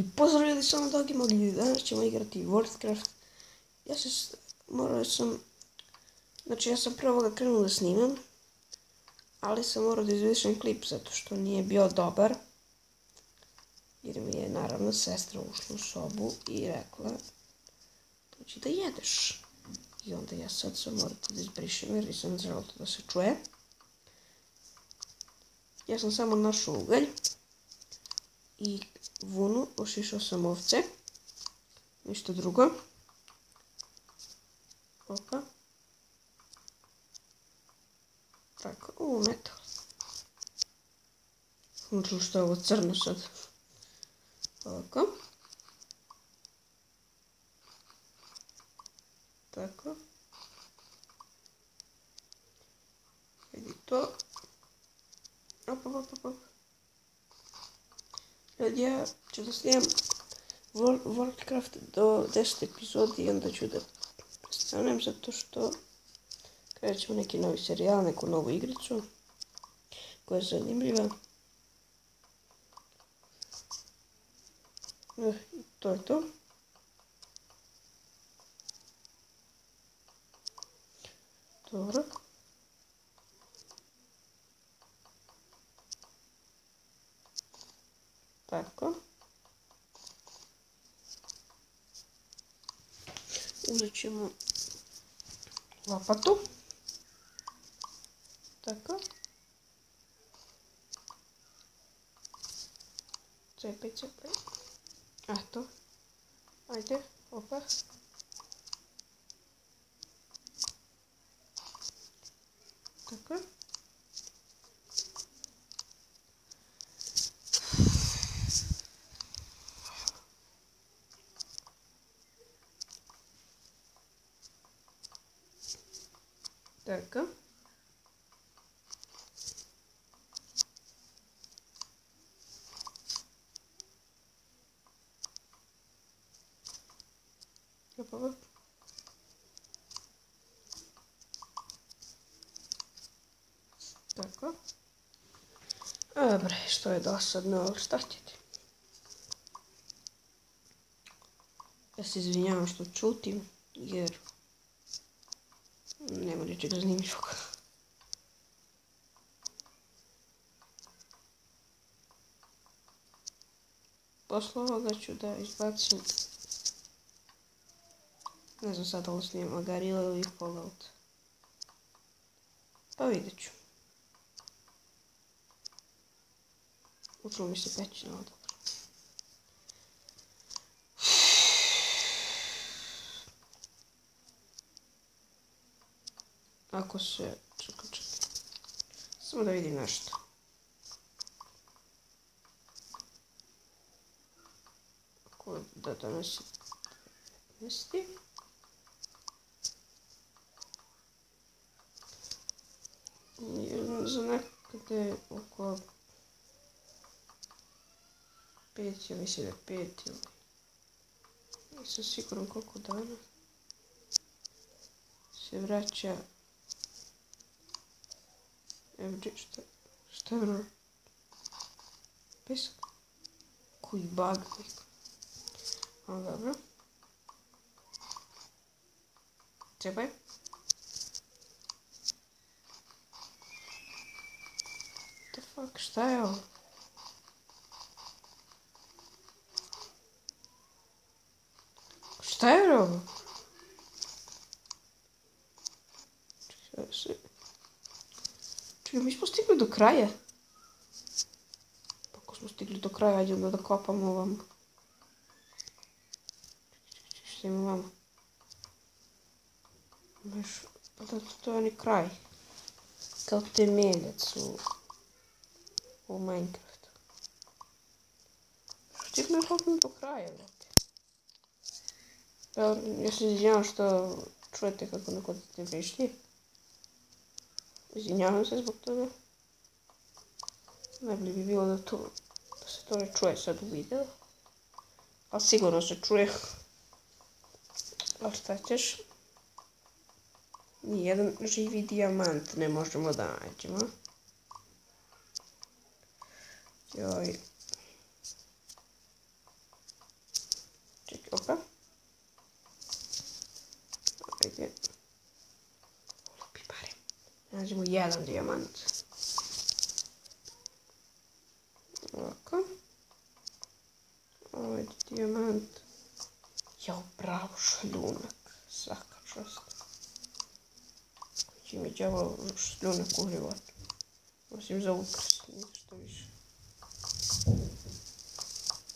I pozdravljali sam Dogi Mogli, danas ćemo igrati Worldcraft. Ja sam prvo ga krenuo da snimam, ali sam morao da izvešam klip zato što nije bio dobar. Jer mi je naravno sestra ušla u sobu i rekla, dođi da jedeš. I onda ja sad sam morao da izbrišem jer nisam želeo da se čuje. Ja sam samo našao ugalj i vunu, ošišao sam ovce, ništa drugo. Opa. Tako, metal. Znači što je ovo crno sad. Ovako. Tako. Vidi to. Op. Ja ću da snimam Worldcraft do 10 epizodi i onda ću da prestanem zato što krećemo neki novi serijal, neku novu igricu koja je zanimljiva. To je to. Dobro. Tako. Uzet ćemo lopatu. Tako. Cepaj. Eto. Ajde, opa. Tako. Tako. Opa. Tako. Dobre, što je dosadno, šta će ti? Ja se izvinjavam što čutim, jer nema ničega zanimljivog. Posle ovoga ću da izbacim, ne znam sad da li snimam Agarila ili Fallout. Pa vidjet ću. Učilo mi se peći na dobro. Ako se... Čekaj. Samo da vidim nešto. Ako da donosi 15. Za nekade oko 5, ja mislim da 5 ili... Nisam siguran koliko dana se vraća MG, šta je ono? Pesak? Koji bug neko. Dobro. Cepaj. What the fuck, šta je ovo? Šta je ovo? Čekaj, mi smo stigli do kraja. Ako smo stigli do kraja, ajde onda da kopamo ovam. Šta ima vama? Pa da to je oni kraj. Kao temeljac u Minecraftu. Stigli smo do kraja, brate. Ja se izvinjavam što čujete kako neko te vrišti. Izvinjavam se zbog toga. Najbolje bi bilo da se to ne čuje sad u videu. Ali sigurno se čuje. Ali šta ćeš? Nijedan živi dijamant ne možemo da nađemo. Joj. Dobro. Ajde. Lijepi pare. Nađemo jedan dijamant. Ovako. Ovaj dijamant. Jao, bravo, šljunak. Svaka čast. Koji mi đavo šljunak u životu. Osim za ukras, ništa više.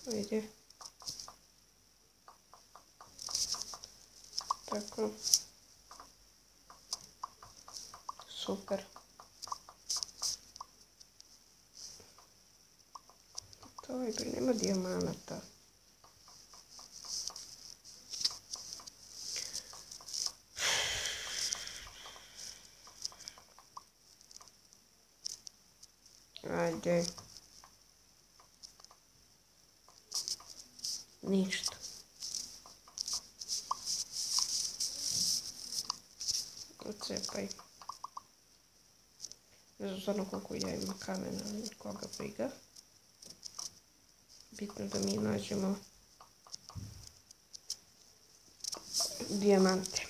Ajde. Tako. Super. To je, nema dijamanata. Ajde. Ništa. Ocepaj. Ne znam stvarno koliko ja imam kamena, koga briga. Bitno da mi nađemo dijamante.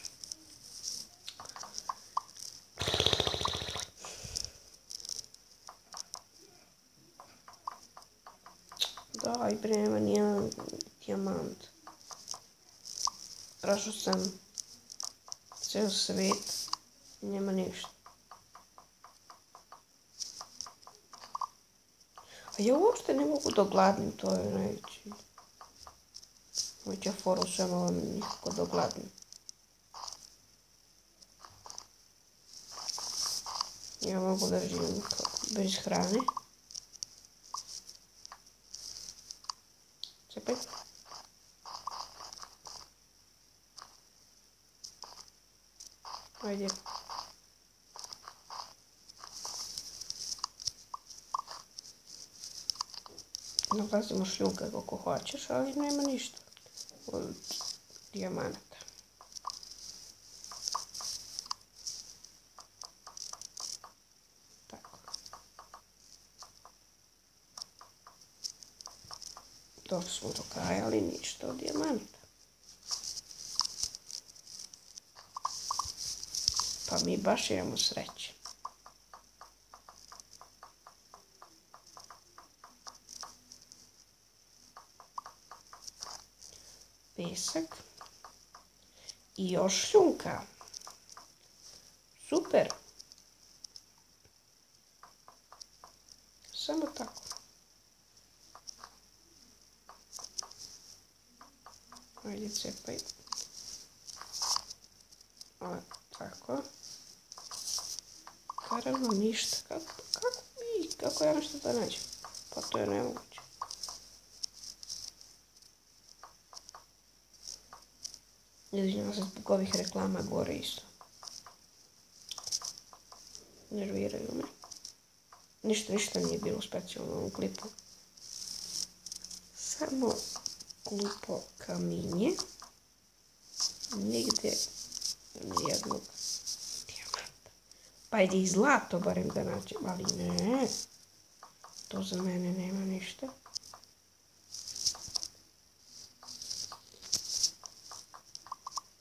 Daj bre, nema nijedan dijamant. Tražio sam ceo svet i nema ništa. A ja uopšte ne mogu da gladnim, to je najveći. Moća fora u svema vam nikako da gladnim. Ja mogu da živim bez hrane. Cepaj. Ajde. Nalazimo šljunka koliko hoćeš, ali nema ništa od dijamanata. Tako. Došli smo do kraja, ali ništa od dijamanata. Pa mi baš imamo sreće. Pesak i još šljunka. Super. Samo tako. Ajde, cepaj. Tako. Naravno ništa. Kako ja nešto da nađem? Pa to je nemoguće. Izvinjavam se zbog ovih reklama gore isto. Nerviraju me. Ništa nije bilo specijalno u ovom klipu. Samo glupo kaminje. Nigde nijednog dijamanta. Pa ide i zlato barem da nađem, ali ne. To za mene nema ništa.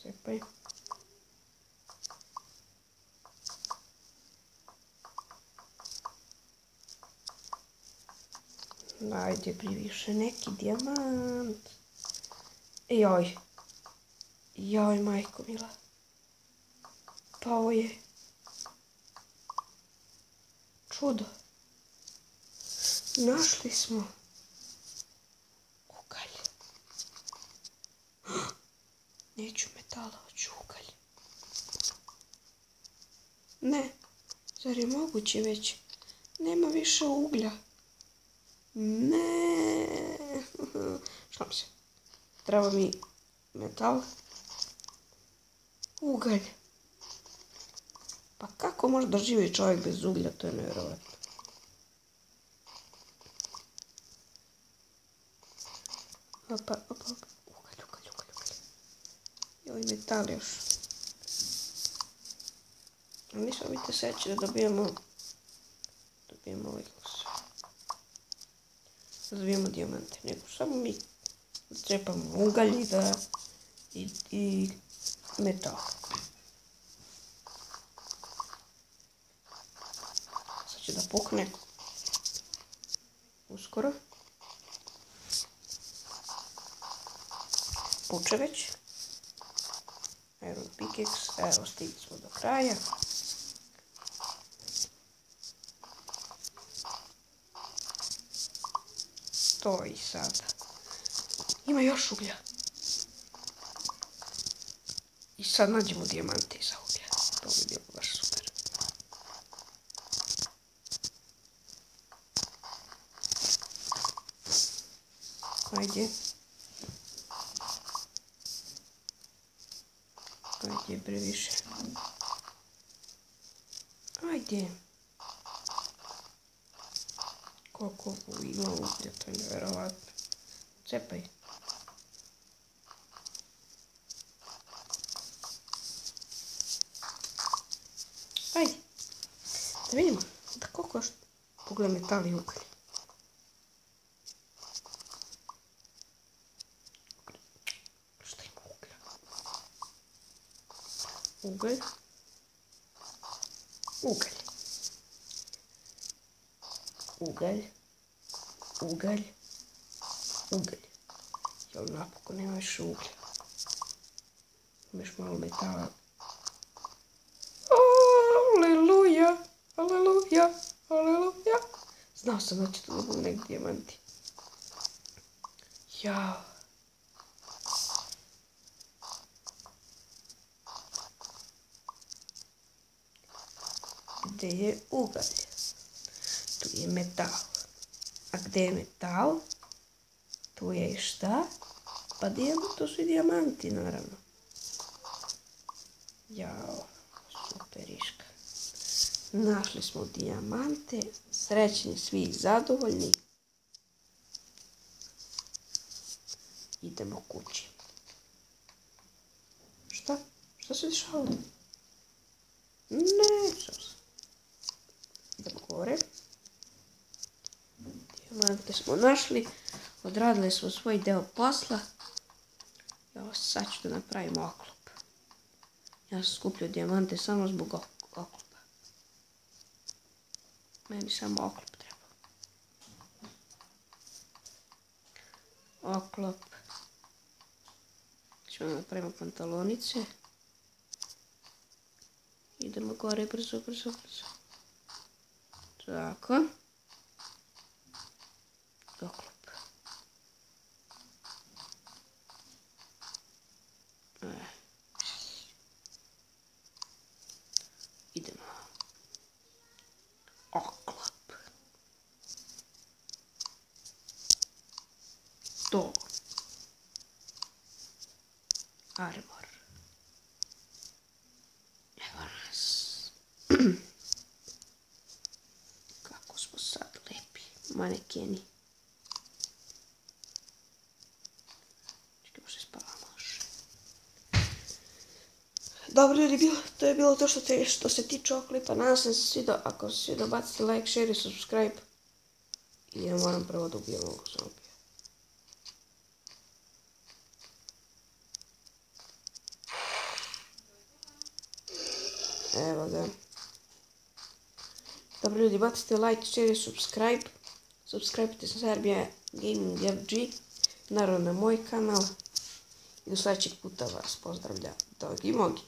Cepaj. Ajde, priviše neki dijamant. Joj. Joj, majko mila. Pa ovo je čudo. Našli smo ugalj. Neću metala, hoću ugalj. Ne, zar je moguće već? Nema više uglja. Ne. Šlam se. Treba mi metal. Ugalj. Pa kako može da živi čovjek bez uglja? To je nevjerovatno. Opa. Ugalj. Joj, metal još. Nismo mi te seći da dobijemo ovaj kos. Da dobijemo dijamante, nego samo mi Cepamo ugalj i metal. Sad će da pukne uskoro. Puče već. Iron pickaxe, evo stigli smo do kraja. To i sada. Ima još uglja. I sad nađemo dijamante iza uglja. To bi bilo baš super. Ajde. Ajde previše. Ajde. Koliko ima uglja, to je nevjerovatno. Cepaj. Ajde. Da vidimo. Da koliko još pogledaj metal i ugalj. Šta ima uglja? Ugalj. Ugalj. Ugalj. Ugalj. Ugalj. Jel napokon nema više uglja. Imaš malo metala. Aleluja. Aleluja. Aleluja. Znao sam da će tu da budu neki dijamanti. Jao. Gde je ugalj? Tu je metal. A gde je metal? Tu je i šta? Pa to su i dijamanti, naravno. Jao, superiška. Našli smo dijamante, srećni svi i zadovoljni. Idemo kući. Šta? Šta se dešavalo? Neću se. Idemo gore. Dijamante smo našli. Odradili smo svoj deo posla. Evo sad ću da napravimo oklop. Ja sam skupljao dijamante samo zbog oklopa. Meni samo oklop treba. Oklop. Ćemo da napravimo pantalonice. Idemo gore brzo. Tako. Oklop. Idemo. Oklop. To. Armor. Evo nas. Kako smo sad lepi. Manekeni. Čekaj, možda spavamo još. Dobro ljudi, to je bilo to što se tiče oklipa. Nadam se da se svidio. Ako se svidio, bacite like, share i subscribe. I ja moram prvo da ubijem ovog zombija. Evo ga. Dobro ljudi, bacite like, share i subscribe. Subscribe-te se Serbia Gaming FG. Naravno na moj kanal. I do sljedećeg puta vas pozdravlja Dogi Mogi.